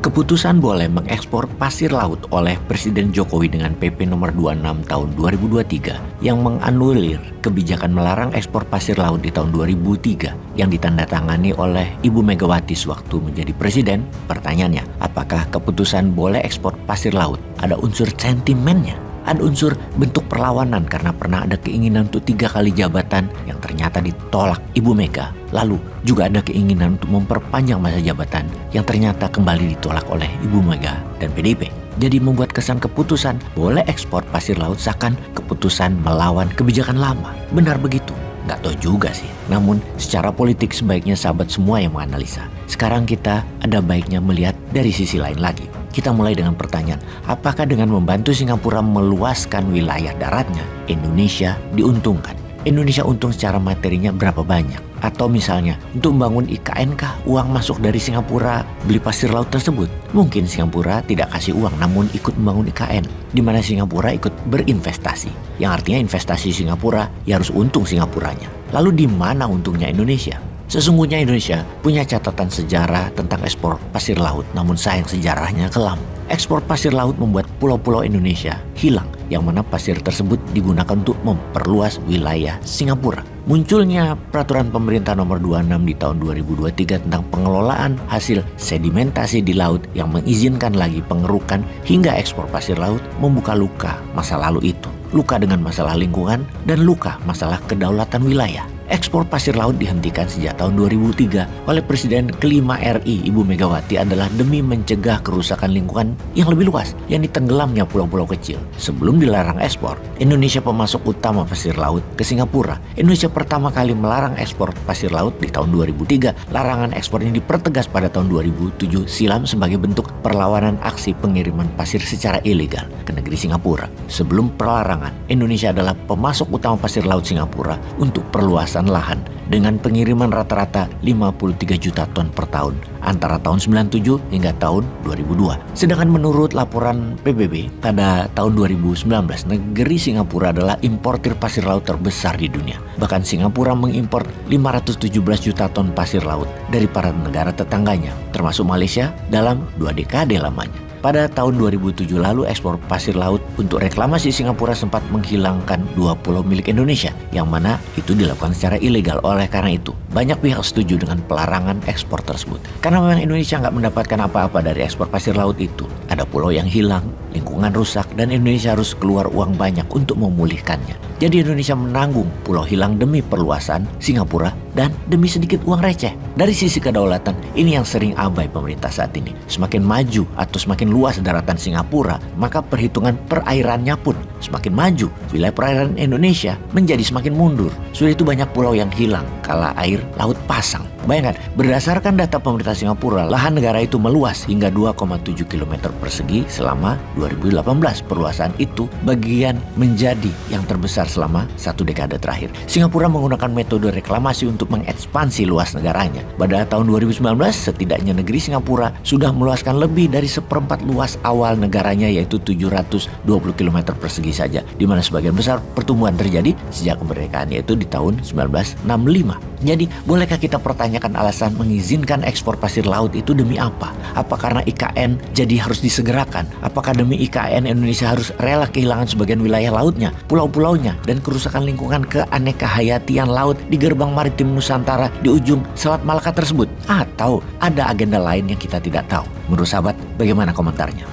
Keputusan boleh mengekspor pasir laut oleh Presiden Jokowi dengan PP nomor 26 tahun 2023 yang menganulir kebijakan melarang ekspor pasir laut di tahun 2003 yang ditandatangani oleh Ibu Megawati sewaktu menjadi presiden. Pertanyaannya, apakah keputusan boleh ekspor pasir laut ada unsur sentimennya? Ada unsur bentuk perlawanan karena pernah ada keinginan untuk 3 kali jabatan yang ternyata ditolak Ibu Mega. Lalu juga ada keinginan untuk memperpanjang masa jabatan yang ternyata kembali ditolak oleh Ibu Mega dan PDIP. Jadi membuat kesan keputusan boleh ekspor pasir laut seakan keputusan melawan kebijakan lama. Benar begitu? Nggak tahu juga sih. Namun secara politik sebaiknya sahabat semua yang menganalisa. Sekarang kita ada baiknya melihat dari sisi lain lagi. Kita mulai dengan pertanyaan, apakah dengan membantu Singapura meluaskan wilayah daratnya, Indonesia diuntungkan? Indonesia untung secara materinya berapa banyak? Atau misalnya, untuk membangun IKN kah uang masuk dari Singapura beli pasir laut tersebut? Mungkin Singapura tidak kasih uang namun ikut membangun IKN, di mana Singapura ikut berinvestasi. Yang artinya investasi Singapura, ya harus untung Singapuranya. Lalu di mana untungnya Indonesia? Sesungguhnya Indonesia punya catatan sejarah tentang ekspor pasir laut, namun sayang sejarahnya kelam. Ekspor pasir laut membuat pulau-pulau Indonesia hilang, yang mana pasir tersebut digunakan untuk memperluas wilayah Singapura. Munculnya peraturan pemerintah nomor 26 di tahun 2023 tentang pengelolaan hasil sedimentasi di laut yang mengizinkan lagi pengerukan hingga ekspor pasir laut membuka luka masa lalu itu. Luka dengan masalah lingkungan dan luka masalah kedaulatan wilayah. Ekspor pasir laut dihentikan sejak tahun 2003 oleh Presiden kelima RI Ibu Megawati adalah demi mencegah kerusakan lingkungan yang lebih luas yang ditenggelamnya pulau-pulau kecil. Sebelum dilarang ekspor, Indonesia pemasok utama pasir laut ke Singapura. Indonesia pertama kali melarang ekspor pasir laut di tahun 2003. Larangan ekspor ini dipertegas pada tahun 2007 silam sebagai bentuk perlawanan aksi pengiriman pasir secara ilegal ke negeri Singapura. Sebelum pelarangan, Indonesia adalah pemasok utama pasir laut Singapura untuk perluasan lahan dengan pengiriman rata-rata 53 juta ton per tahun antara tahun 97 hingga tahun 2002. Sedangkan menurut laporan PBB pada tahun 2019, negeri Singapura adalah importir pasir laut terbesar di dunia. Bahkan Singapura mengimpor 517 juta ton pasir laut dari para negara tetangganya, termasuk Malaysia dalam 2 dekade lamanya. Pada tahun 2007 lalu ekspor pasir laut untuk reklamasi Singapura sempat menghilangkan 2 pulau milik Indonesia yang mana itu dilakukan secara ilegal. Oleh karena itu banyak pihak setuju dengan pelarangan ekspor tersebut. Karena memang Indonesia nggak mendapatkan apa-apa dari ekspor pasir laut itu. Ada pulau yang hilang, lingkungan rusak, dan Indonesia harus keluar uang banyak untuk memulihkannya. Jadi Indonesia menanggung pulau hilang demi perluasan Singapura dan demi sedikit uang receh. Dari sisi kedaulatan, ini yang sering abai pemerintah saat ini. Semakin maju atau semakin luas daratan Singapura, maka perhitungan perairannya pun semakin maju. Wilayah perairan Indonesia menjadi semakin mundur. Sudah itu banyak pulau yang hilang kala air laut pasang. Bayangkan, berdasarkan data pemerintah Singapura, lahan negara itu meluas hingga 2,7 km persegi selama 2018. Perluasan itu bagian menjadi yang terbesar selama 1 dekade terakhir. Singapura menggunakan metode reklamasi untuk mengekspansi luas negaranya. Pada tahun 2019, setidaknya negeri Singapura sudah meluaskan lebih dari 1/4 luas awal negaranya, yaitu 720 km persegi saja, di mana sebagian besar pertumbuhan terjadi sejak kemerdekaan, yaitu di tahun 1965. Jadi, bolehkah kita pertanyakan alasan mengizinkan ekspor pasir laut itu demi apa? Apa karena IKN jadi harus disegerakan? Apakah demi IKN Indonesia harus rela kehilangan sebagian wilayah lautnya, pulau-pulaunya, dan kerusakan lingkungan keaneka-hayatian laut di gerbang maritim Nusantara di ujung Selat Malaka tersebut? Atau ada agenda lain yang kita tidak tahu? Menurut sahabat, bagaimana komentarnya?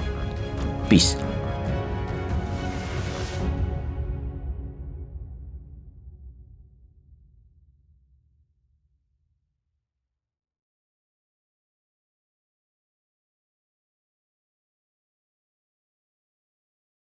Peace.